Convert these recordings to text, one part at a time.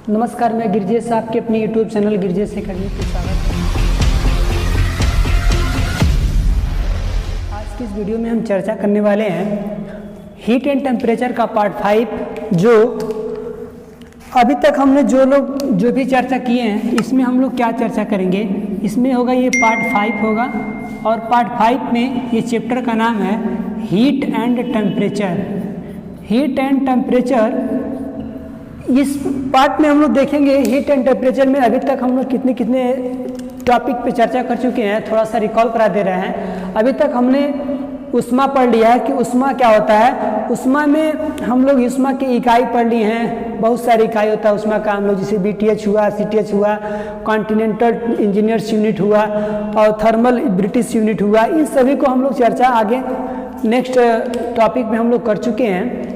नमस्कार, मैं गिरजेश आपके अपने यूट्यूब चैनल गिरजेश एकेडमी पे स्वागत है। आज की इस वीडियो में हम चर्चा करने वाले हैं हीट एंड टेम्परेचर का पार्ट 5। जो अभी तक हमने जो भी चर्चा किए हैं, इसमें हम लोग क्या चर्चा करेंगे, इसमें होगा ये पार्ट 5 होगा। और पार्ट 5 में ये चैप्टर का नाम है heat and temperature. Heat and temperature, इस पार्ट में हम लोग देखेंगे हीट एंड टेम्परेचर में अभी तक हम लोग कितने टॉपिक पे चर्चा कर चुके हैं। थोड़ा सा रिकॉल करा दे रहे हैं। अभी तक हमने उष्मा पढ़ लिया है कि उष्मा क्या होता है। उष्मा में हम लोग उष्मा की इकाई पढ़ ली हैं, बहुत सारी इकाई होता है उष्मा का। हम लोग जैसे BTH हुआ, CTH हुआ, कॉन्टिनेंटल इंजीनियर्स यूनिट हुआ और थर्मल ब्रिटिश यूनिट हुआ। इन सभी को हम लोग चर्चा आगे नेक्स्ट टॉपिक में हम लोग कर चुके हैं।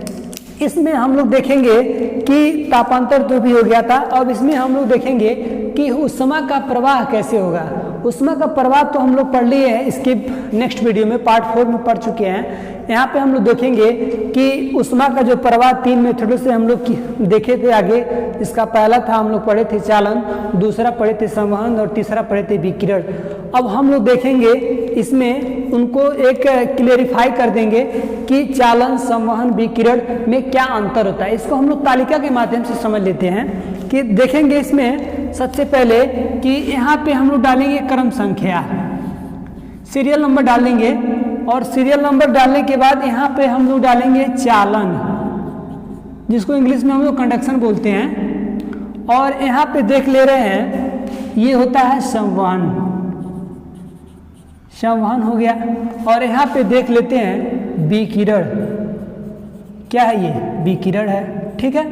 इसमें हम लोग देखेंगे कि तापांतर तो भी हो गया था। अब इसमें हम लोग देखेंगे कि उष्मा का प्रवाह कैसे होगा। उष्मा का प्रवाह तो हम लोग पढ़ लिए हैं, इसके नेक्स्ट वीडियो में पार्ट 4 में पढ़ चुके हैं। यहाँ पे हम लोग देखेंगे कि उष्मा का जो प्रवाह 3 मेथडों से हम लोग देखे थे आगे। इसका पहला था हम लोग पढ़े थे चालन, दूसरा पढ़े थे संवहन और तीसरा पढ़े थे विकिरण। अब हम लोग देखेंगे इसमें उनको एक क्लेरिफाई कर देंगे कि चालन, संवहन, विकिरण में क्या अंतर होता है। इसको हम लोग तालिका के माध्यम से समझ लेते हैं कि देखेंगे इसमें सबसे पहले कि यहाँ पे हम लोग डालेंगे क्रम संख्या, सीरियल नंबर डालेंगे। और सीरियल नंबर डालने के बाद यहाँ पे हम लोग डालेंगे चालन, जिसको इंग्लिश में हम लोग कंडक्शन बोलते हैं। और यहाँ पे देख ले रहे हैं ये होता है संवहन, संवहन हो गया। और यहाँ पे देख लेते हैं विकिरण, क्या है ये, विकिरण है, ठीक है।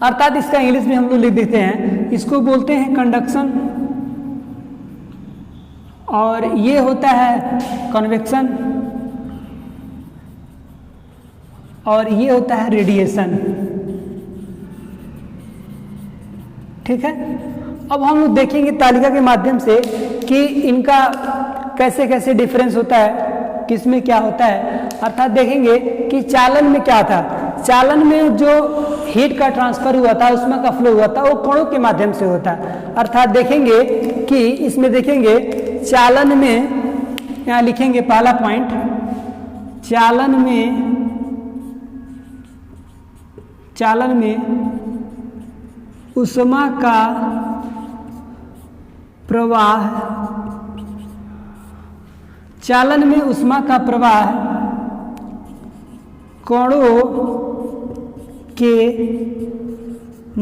अर्थात इसका इंग्लिश में हम लोग लिख देते हैं, इसको बोलते हैं कंडक्शन। और ये होता है कन्वेक्शन और ये होता है रेडिएशन, ठीक है। अब हम लोग देखेंगे तालिका के माध्यम से कि इनका कैसे कैसे डिफरेंस होता है, किसमें क्या होता है। अर्थात देखेंगे कि चालन में क्या था। चालन में जो हीट का ट्रांसफर हुआ था, उष्मा का फ्लो हुआ था, वो कणों के माध्यम से होता है। अर्थात देखेंगे कि इसमें देखेंगे चालन में, यहाँ लिखेंगे पहला पॉइंट, चालन में उष्मा का प्रवाह, चालन में उष्मा का प्रवाह कणों के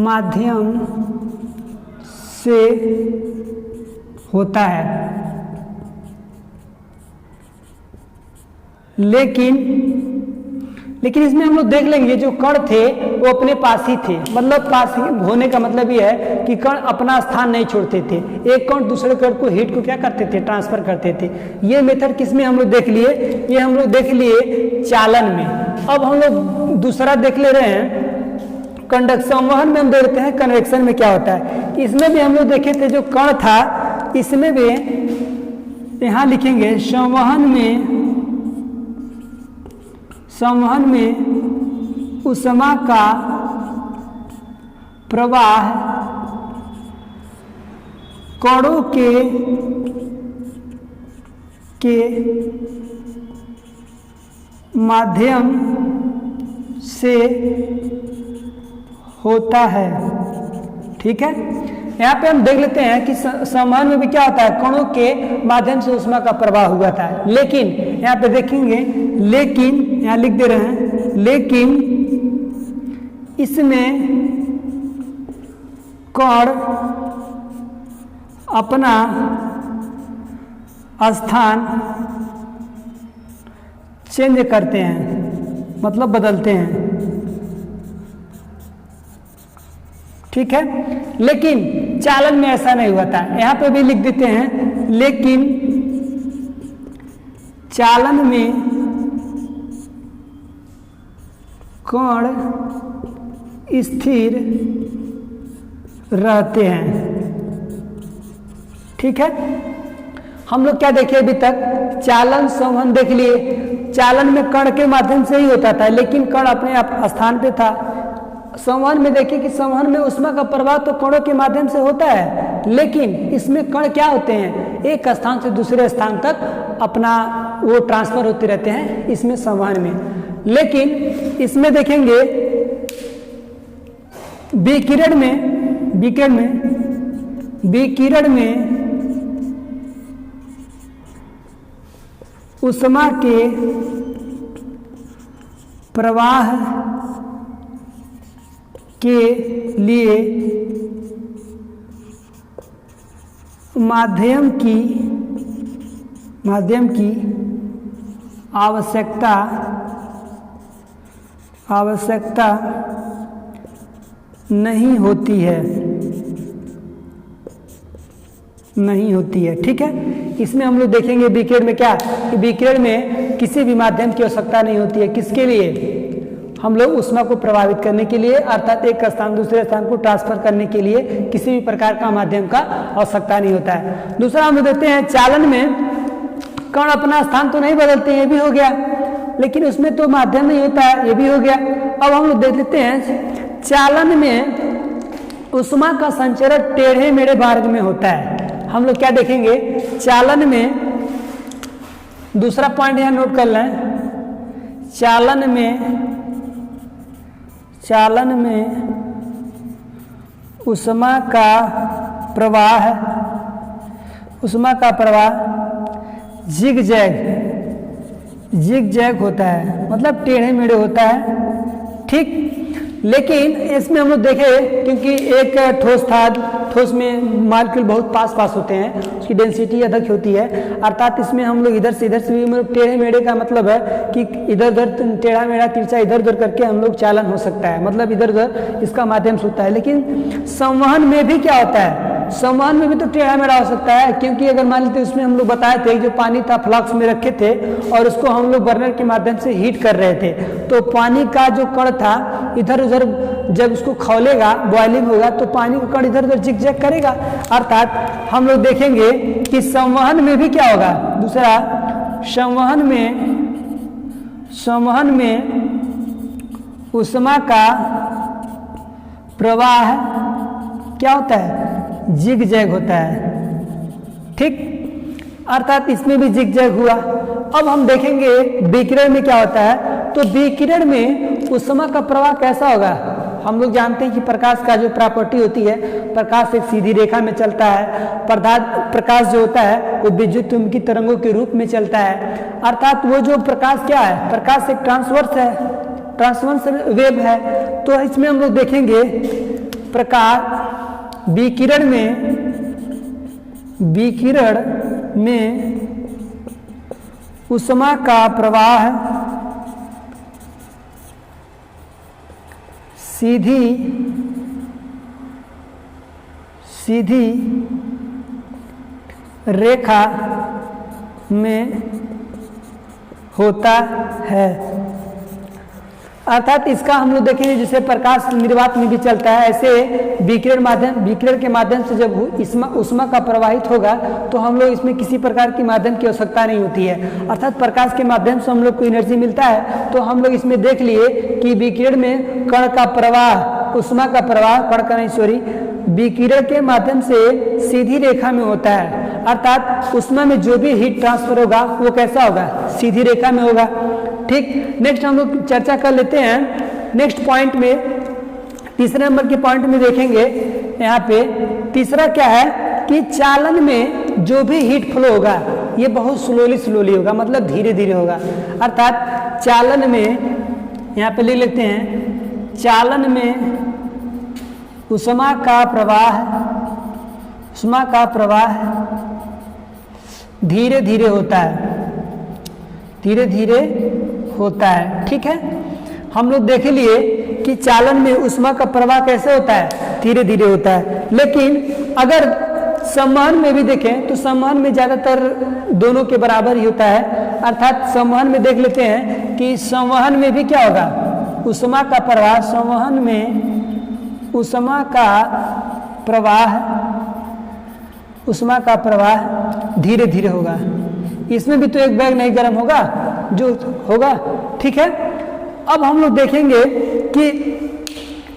माध्यम से होता है। लेकिन इसमें हम लोग देख लेंगे जो कण थे वो अपने पास ही थे। मतलब पास ही होने का मतलब ये है कि कण अपना स्थान नहीं छोड़ते थे। एक कण दूसरे कण को हीट को क्या करते थे, ट्रांसफर करते थे। ये मेथड किसमें हम लोग देख लिए, ये हम लोग देख लिए चालन में। अब हम लोग दूसरा देख ले रहे हैं कंडक्शन, संवहन में हम देखते हैं कन्वेक्शन में क्या होता है। इसमें भी हम लोग देखे थे जो कण था, इसमें भी यहाँ लिखेंगे संवहन में उष्मा का प्रवाह कणों के माध्यम से होता है, ठीक है। यहाँ पे हम देख लेते हैं कि संवहन में भी क्या होता है, कणों के माध्यम से उष्मा का प्रवाह हुआ था। लेकिन यहाँ पे देखेंगे, लेकिन यहाँ लिख दे रहे हैं, लेकिन इसमें कण अपना स्थान चेंज करते हैं, मतलब बदलते हैं, ठीक है। लेकिन चालन में ऐसा नहीं हुआ था। यहाँ पे भी लिख देते हैं, लेकिन चालन में कण स्थिर रहते हैं, ठीक है। हम लोग क्या देखे अभी तक, चालन, संवहन देख लिए। चालन में कण के माध्यम से ही होता था, लेकिन कण अपने स्थान पे था। संवहन में देखिए कि संवहन में ऊष्मा का प्रवाह तो कणों के माध्यम से होता है, लेकिन इसमें कण क्या होते हैं, एक स्थान से दूसरे स्थान तक अपना वो ट्रांसफर होते रहते हैं इसमें संवहन में। लेकिन इसमें देखेंगे विकिरण में ऊष्मा के प्रवाह के लिए माध्यम की आवश्यकता नहीं होती है। ठीक है, इसमें हम लोग देखेंगे विकिरण में क्या, कि विकिरण में किसी भी माध्यम की आवश्यकता नहीं होती है। किसके लिए, हम लोग ऊष्मा को प्रभावित करने के लिए, अर्थात एक स्थान दूसरे स्थान को ट्रांसफर करने के लिए किसी भी प्रकार का माध्यम का आवश्यकता नहीं होता है। दूसरा हम देखते हैं चालन में कण अपना स्थान तो नहीं बदलते हैं, ये भी हो गया, लेकिन उसमें तो माध्यम नहीं होता है, ये भी हो गया। अब हम लोग देख लेते हैं चालन में ऊष्मा का संचरण टेढ़े मेढ़े मार्ग में होता है। हम लोग क्या देखेंगे, चालन में, दूसरा पॉइंट यहाँ नोट कर लें, चालन में ऊष्मा का प्रवाह जिग-जैग होता है, मतलब टेढ़े मेढ़े होता है। ठीक, लेकिन इसमें हम लोग देखें, क्योंकि एक ठोस में मॉलिक्यूल बहुत पास होते हैं, उसकी डेंसिटी अधिक होती है, अर्थात इसमें हम लोग इधर से भी मतलब टेढ़े मेढ़े का मतलब है कि इधर उधर टेढ़ा मेढ़ा तिरछा इधर उधर करके हम लोग चालन हो सकता है, मतलब इधर उधर इसका माध्यम से होता है। लेकिन संवहन में भी क्या होता है, संवहन में भी तो टेढ़ा मेढ़ा हो सकता है, क्योंकि अगर मान लेते उसमें हम लोग बताए थे जो पानी था फ्लास्क में रखे थे और उसको हम लोग बर्नर के माध्यम से हीट कर रहे थे, तो पानी का जो कण था इधर उधर जब उसको खौलेगा, बॉइलिंग होगा, तो पानी का कण इधर उधर जिग-जैग करेगा। अर्थात हम लोग देखेंगे कि संवहन में भी क्या होगा, दूसरा संवहन में ऊष्मा का प्रवाह क्या होता है, जिग-जैग होता है। ठीक, अर्थात इसमें भी जिग-जैग हुआ। अब हम देखेंगे विकिरण में क्या होता है, तो विकिरण में ऊष्मा का प्रवाह कैसा होगा। हम लोग जानते हैं कि प्रकाश का जो प्रॉपर्टी होती है, प्रकाश एक सीधी रेखा में चलता है, प्रकाश जो होता है वो विद्युत चुम्बकीय तरंगों के रूप में चलता है। अर्थात वो जो प्रकाश क्या है, प्रकाश एक ट्रांसवर्स वेव है। तो इसमें हम लोग देखेंगे प्रकाश विकिरण में ऊष्मा का प्रवाह सीधी रेखा में होता है। अर्थात इसका हम लोग देखेंगे जैसे प्रकाश निर्वात में भी चलता है, ऐसे विकिरण के माध्यम से जब ऊष्मा का प्रवाहित होगा तो हम लोग इसमें किसी प्रकार की माध्यम की आवश्यकता नहीं होती है। अर्थात प्रकाश के माध्यम से हम लोग को एनर्जी मिलता है। तो हम लोग इसमें देख लिए कि विकिरण में कण का प्रवाह, ऊष्मा का प्रवाह विकिरण के माध्यम से सीधी रेखा में होता है। अर्थात ऊष्मा में जो भी हीट ट्रांसफर होगा वो कैसा होगा, सीधी रेखा में होगा। ठीक, नेक्स्ट हम लोग चर्चा कर लेते हैं नेक्स्ट पॉइंट में, तीसरे नंबर के पॉइंट में देखेंगे। यहाँ पे तीसरा क्या है कि चालन में जो भी हीट फ्लो होगा ये बहुत स्लोली होगा, मतलब धीरे धीरे होगा। अर्थात चालन में, यहाँ पे लिख लेते हैं, चालन में ऊष्मा का प्रवाह धीरे धीरे होता है। ठीक है, हम लोग देख लिए कि चालन में ऊष्मा का प्रवाह कैसे होता है, धीरे धीरे होता है। लेकिन अगर संवहन में भी देखें तो संवहन में ज़्यादातर दोनोदोनों के बराबर ही होता है। अर्थात संवहन में देख लेते हैं कि संवहन में भी क्या होगा, ऊष्मा का प्रवाह, संवहन में ऊष्मा का प्रवाह धीरे धीरे होगा। इसमें भी तो एक बैग नहीं गर्म होगा जो होगा, ठीक है। अब हम लोग देखेंगे कि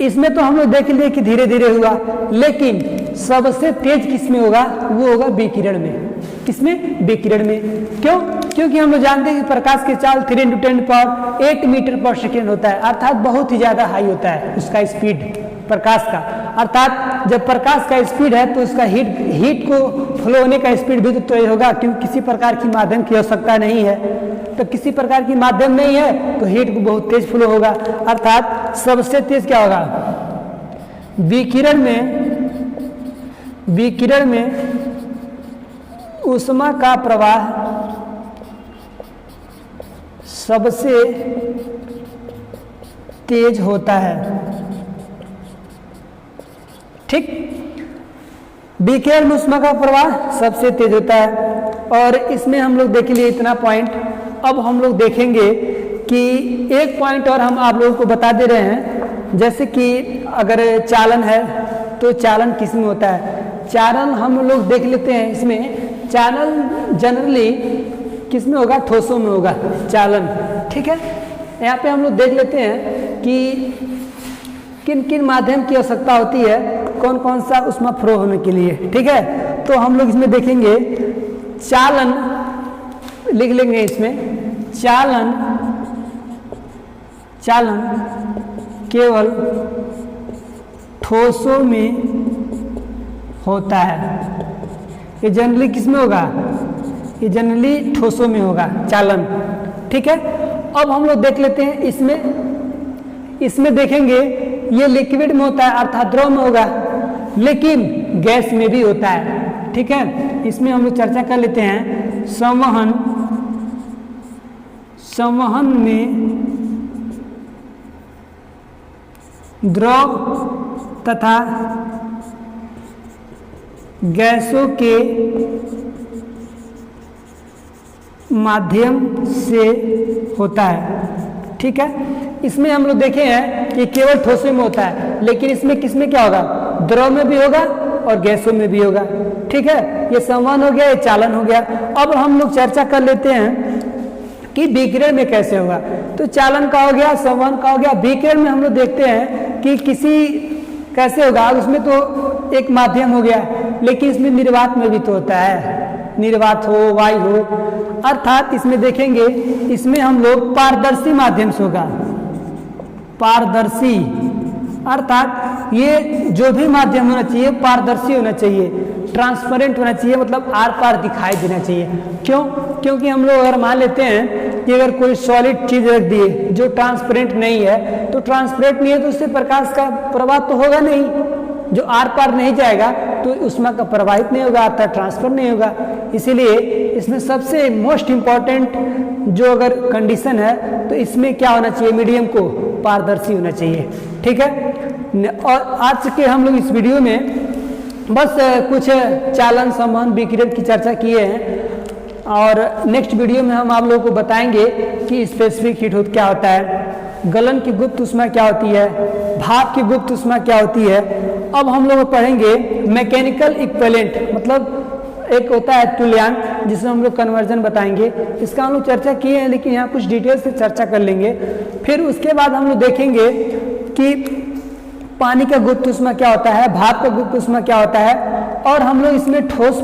इसमें तो हम लोग देख लिए कि धीरे धीरे हुआ, लेकिन सबसे तेज किसमें होगा, वो होगा विकिरण में। किसमें? विकिरण में। क्यों? क्योंकि हम लोग जानते हैं कि प्रकाश की चाल 3 × 10⁸ मीटर पर सेकेंड होता है, अर्थात बहुत ही ज्यादा हाई होता है उसका स्पीड प्रकाश का। अर्थात जब प्रकाश का स्पीड है तो उसका हीट को फ्लो होने का स्पीड भी तो तेज होगा, क्योंकि किसी प्रकार की माध्यम की आवश्यकता नहीं है। तो किसी प्रकार की माध्यम नहीं है तो हीट को बहुत तेज फ्लो होगा, अर्थात सबसे तेज क्या होगा? विकिरण में ऊष्मा का प्रवाह सबसे तेज होता है। ठीक, विकिरण में ऊष्मा का प्रवाह सबसे तेज होता है। और इसमें हम लोग देख लिए इतना पॉइंट। अब हम लोग देखेंगे कि एक पॉइंट और हम आप लोगों को बता दे रहे हैं, जैसे कि अगर चालन है तो चालन किस में होता है? चालन हम लोग देख लेते हैं, इसमें चालन जनरली किस में होगा? ठोसों में होगा चालन। ठीक है, यहाँ पे हम लोग देख लेते हैं कि किन किन माध्यम की आवश्यकता होती है, कौन कौन सा ऊष्मा फ्लो होने के लिए। ठीक है, तो हम लोग इसमें देखेंगे चालन, लिख लेंगे इसमें, चालन केवल ठोसों में होता है। ये जनरली किस में होगा? ये जनरली ठोसों में होगा चालन। ठीक है, अब हम लोग देख लेते हैं इसमें देखेंगे ये लिक्विड में होता है, अर्थात द्रव में होगा, लेकिन गैस में भी होता है। ठीक है, इसमें हम लोग चर्चा कर लेते हैं संवहन में द्रव तथा गैसों के माध्यम से होता है। ठीक है, इसमें हम लोग देखे हैं कि केवल ठोसों में होता है, लेकिन इसमें किसमें क्या होगा? द्रव में भी होगा और गैसों में भी होगा। ठीक है, ये संवहन हो गया, ये चालन हो गया। अब हम लोग चर्चा कर लेते हैं कि विकिरण में कैसे होगा। तो चालन का हो गया, संवहन का हो गया। विकिरण में हम लोग देखते हैं कि कैसे होगा, उसमें तो एक माध्यम हो गया, लेकिन इसमें निर्वात में भी तो होता है, निर्वात हो, वायु हो, अर्थात इसमें देखेंगे, इसमें हम लोग पारदर्शी माध्यम से होगा। पारदर्शी अर्थात ये जो भी माध्यम होना चाहिए पारदर्शी होना चाहिए, ट्रांसपेरेंट होना चाहिए, मतलब आर पार दिखाई देना चाहिए। क्यों? क्योंकि हम लोग अगर मान लेते हैं कि अगर कोई सॉलिड चीज रख दिए जो ट्रांसपेरेंट नहीं है, तो ट्रांसपेरेंट नहीं है तो उससे प्रकाश का प्रवाह तो होगा नहीं, जो आर पार नहीं जाएगा तो ऊष्मा का प्रवाहित नहीं होगा, अर्थात ट्रांसफर नहीं होगा। इसीलिए इसमें सबसे मोस्ट इम्पॉर्टेंट जो अगर कंडीशन है तो इसमें क्या होना चाहिए? मीडियम को पारदर्शी होना चाहिए। ठीक है, और आज के हम लोग इस वीडियो में बस कुछ चालन, संवहन, विकिरण की चर्चा किए हैं, और नेक्स्ट वीडियो में हम आप लोगों को बताएंगे कि स्पेसिफिक हीट क्या होता है, गलन की गुप्त ऊष्मा क्या होती है, भाप की गुप्त ऊष्मा क्या होती है। अब हम लोग पढ़ेंगे मैकेनिकल इक्विवेलेंट, मतलब एक होता है तुल्यांक, जिसमें हम लोग कन्वर्जन बताएंगे। इसका हम लोग चर्चा किए हैं, लेकिन यहाँ कुछ डिटेल से चर्चा कर लेंगे। फिर उसके बाद हम लोग देखेंगे कि पानी का गुप्त ऊष्मा क्या होता है, भाप का गुप्त ऊष्मा क्या होता है, और हम लोग इसमें ठोस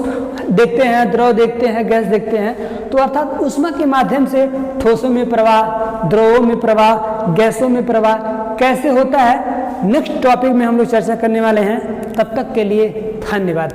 देखते हैं, द्रव देखते हैं, गैस देखते हैं। तो अर्थात ऊष्मा के माध्यम से ठोसों में प्रवाह, द्रवों में प्रवाह, गैसों में प्रवाह कैसे होता है, नेक्स्ट टॉपिक में हम लोग चर्चा करने वाले हैं। तब तक के लिए धन्यवाद।